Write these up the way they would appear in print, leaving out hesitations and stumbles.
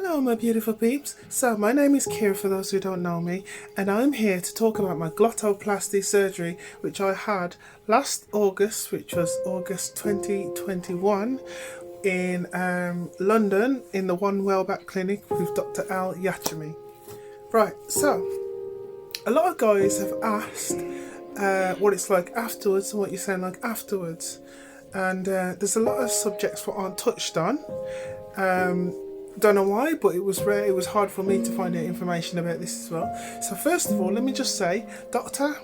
Hello my beautiful peeps. So my name is Kira for those who don't know me, and I'm here to talk about my glottoplasty surgery which I had last August, which was August 2021 in London in the One Wellback Clinic with Dr. Al Yachemy. Right, so a lot of guys have asked what it's like afterwards and what you sound like afterwards, and there's a lot of subjects that aren't touched on. Don't know why, but it was rare. It was hard for me to find out information about this as well. So first of all, let me just say, doctor,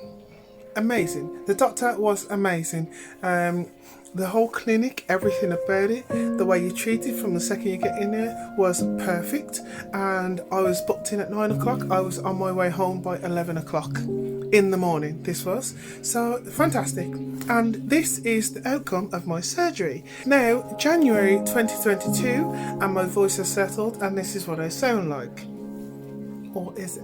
amazing. The doctor was amazing. The whole clinic, everything about it, the way you treated from the second you get in there was perfect. And I was booked in at 9 o'clock. I was on my way home by 11 o'clock in the morning. This was so fantastic. And this is the outcome of my surgery. Now, January 2022, and my voice has settled, and this is what I sound like. Or is it?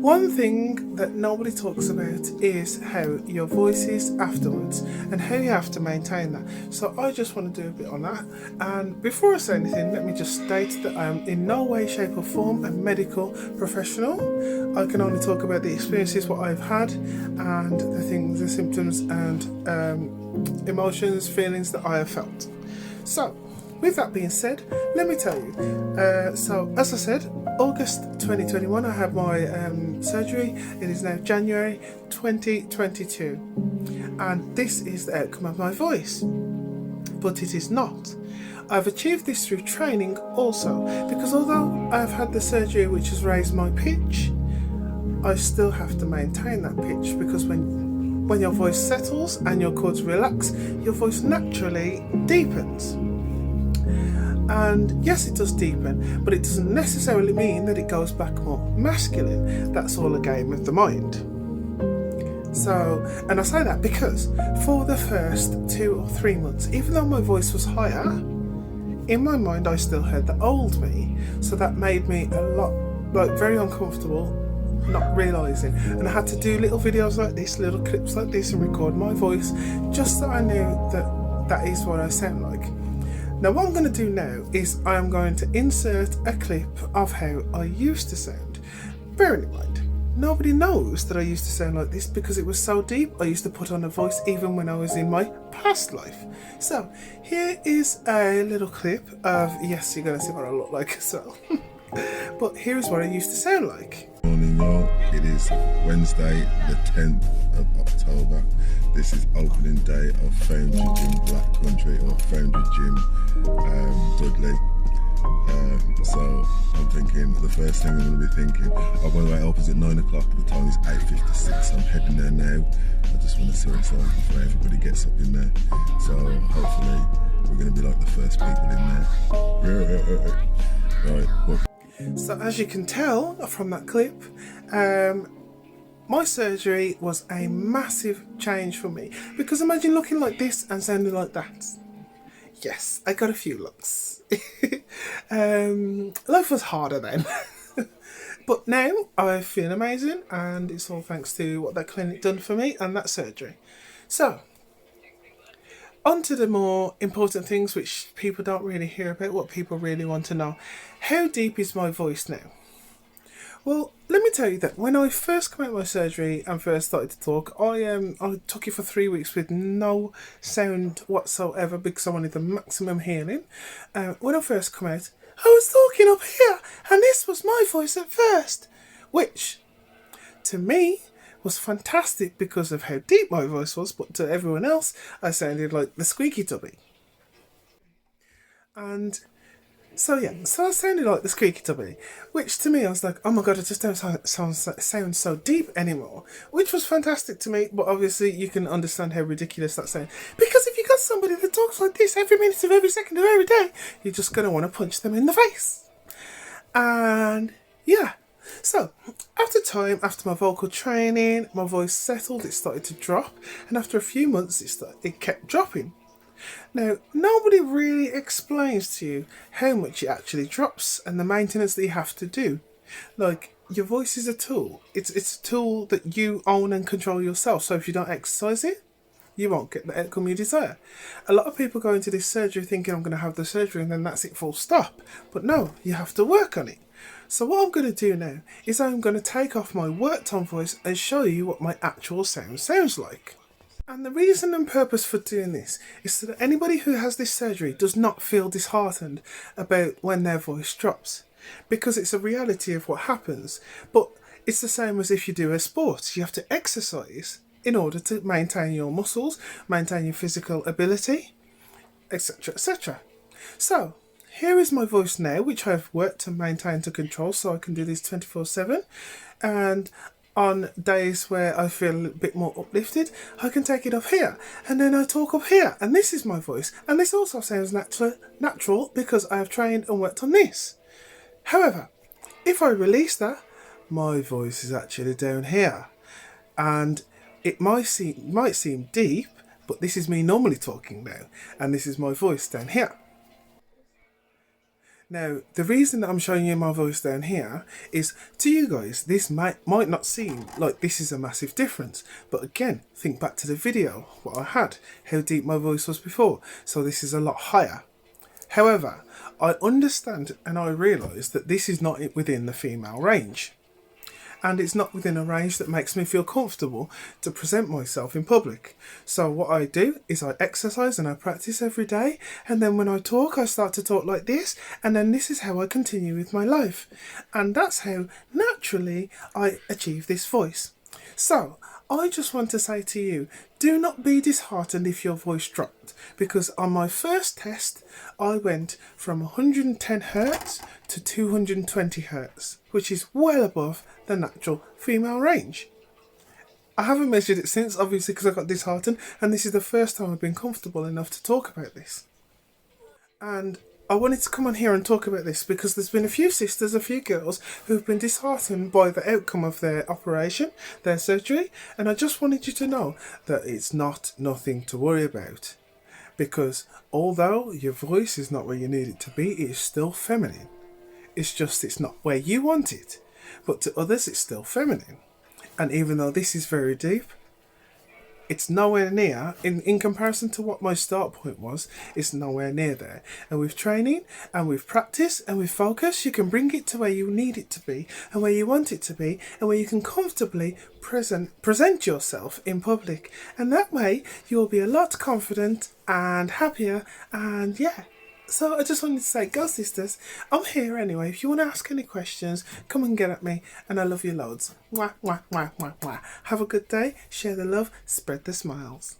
One thing that nobody talks about is how your voice is afterwards and how you have to maintain that. So I just want to do a bit on that. And before I say anything, let me just state that I am in no way, shape or form a medical professional. I can only talk about the experiences, what I've had, and the things, the symptoms and emotions, feelings that I have felt. So with that being said, let me tell you. So as I said, August 2021 I had my surgery. It is now January 2022, and this is the outcome of my voice. But it is not. I've achieved this through training also, because although I've had the surgery which has raised my pitch, I still have to maintain that pitch, because when your voice settles and your cords relax, your voice naturally deepens. And yes, it does deepen, but it doesn't necessarily mean that it goes back more masculine. That's all a game of the mind. So, and I say that because for the first 2 or 3 months, even though my voice was higher, in my mind I still heard the old me. So that made me a lot, very uncomfortable, not realising. And I had to do little videos like this, little clips like this, and record my voice, just so I knew that that is what I sound like. Now what I'm going to do now is I am going to insert a clip of how I used to sound. Bearing in mind, nobody knows that I used to sound like this because it was so deep. I used to put on a voice even when I was in my past life. So here is a little clip of, yes, you're going to see what I look like as well. But here is what I used to sound like. Morning y'all, it is Wednesday the 10th of October. This is opening day of Foundry Gym Black Country, or Foundry Gym Dudley. So I'm thinking, the first thing I'm going to be thinking, oh by the way, it opens at 9 o'clock, the time is 8:56, so I'm heading there now. I just want to see what it's like before everybody gets up in there. So hopefully we're going to be like the first people in there. Right, well. So as you can tell from that clip, my surgery was a massive change for me, because imagine looking like this and sounding like that. Yes, I got a few looks. Life was harder then. But now I feel amazing, and it's all thanks to what that clinic done for me and that surgery. So on to the more important things which people don't really hear about, what people really want to know. How deep is my voice now? Well, let me tell you that when I first came out of my surgery and first started to talk, I took it for 3 weeks with no sound whatsoever because I wanted the maximum healing. When I first came out, I was talking up here, and this was my voice at first, which to me was fantastic because of how deep my voice was, but to everyone else I sounded like the squeaky tubby. And so I sounded like the squeaky tubby, which to me I was like, oh my god, I just don't sound so deep anymore, which was fantastic to me. But obviously you can understand how ridiculous that sounds, because if you got somebody that talks like this every minute of every second of every day, you're just going to want to punch them in the face. And yeah, so after time, after my vocal training, my voice settled, it started to drop, and after a few months it kept dropping. Now, nobody really explains to you how much it actually drops and the maintenance that you have to do. Like, your voice is a tool. It's a tool that you own and control yourself. So if you don't exercise it, you won't get the outcome you desire. A lot of people go into this surgery thinking I'm going to have the surgery and then that's it, full stop. But no, you have to work on it. So what I'm going to do now is I'm going to take off my worked on voice and show you what my actual sound sounds like. And the reason and purpose for doing this is so that anybody who has this surgery does not feel disheartened about when their voice drops. Because it's a reality of what happens. But it's the same as if you do a sport. You have to exercise in order to maintain your muscles, maintain your physical ability, etc, etc. So, here is my voice now, which I've worked to maintain to control, so I can do this 24/7. And on days where I feel a bit more uplifted, I can take it up here, and then I talk up here, and this is my voice. And this also sounds natural because I have trained and worked on this. However, if I release that, my voice is actually down here, and it might seem deep, but this is me normally talking now, and this is my voice down here. Now, the reason that I'm showing you my voice down here is, to you guys, this might not seem like this is a massive difference. But again, think back to the video, what I had, how deep my voice was before. So this is a lot higher. However, I understand and I realise that this is not within the female range. And it's not within a range that makes me feel comfortable to present myself in public. So what I do is I exercise and I practice every day, and then when I talk, I start to talk like this, and then this is how I continue with my life. And that's how naturally I achieve this voice. So I just want to say to you, do not be disheartened if your voice dropped, because on my first test I went from 110 Hz to 220 Hz, which is well above the natural female range. I haven't measured it since, obviously, because I got disheartened, and this is the first time I've been comfortable enough to talk about this. And I wanted to come on here and talk about this because there's been a few sisters, a few girls who've been disheartened by the outcome of their operation, their surgery, and I just wanted you to know that it's nothing to worry about. Because although your voice is not where you need it to be, it is still feminine. It's not where you want it. But to others, it's still feminine. And even though this is very deep, it's nowhere near, in comparison to what my start point was, it's nowhere near there. And with training, and with practice, and with focus, you can bring it to where you need it to be, and where you want it to be, and where you can comfortably present yourself in public. And that way, you'll be a lot confident and happier, and yeah. So I just wanted to say, go sisters, I'm here anyway. If you want to ask any questions, come and get at me, and I love you loads. Mwah, mwah, mwah, mwah, mwah. Have a good day, share the love, spread the smiles.